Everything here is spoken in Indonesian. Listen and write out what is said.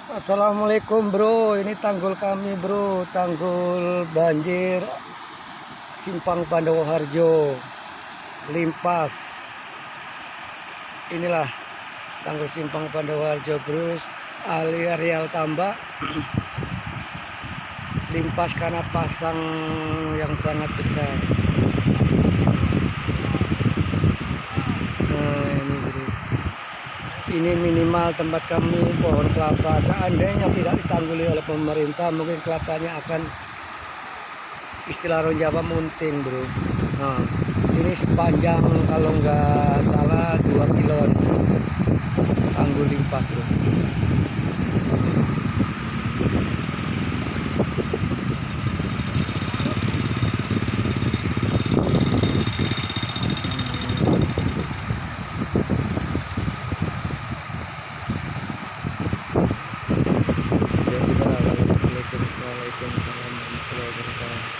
Assalamualaikum bro, ini tanggul kami bro, tanggul banjir Simpang Pandawa Harjo, Limpas. Inilah tanggul Simpang Pandawa Harjo bro, areal tambak limpas karena pasang yang sangat besar. Nah ini bro, ini minimal tempat kami pohon kelapa. Seandainya tidak ditangguli oleh pemerintah, mungkin kelapanya akan, istilah orang Jawa, munting bro. Nah ini sepanjang kalau nggak salah 2 kilo tanggul limpas bro. Ya sudah, Waalaikumsalam warahmatullahi wabarakatuh.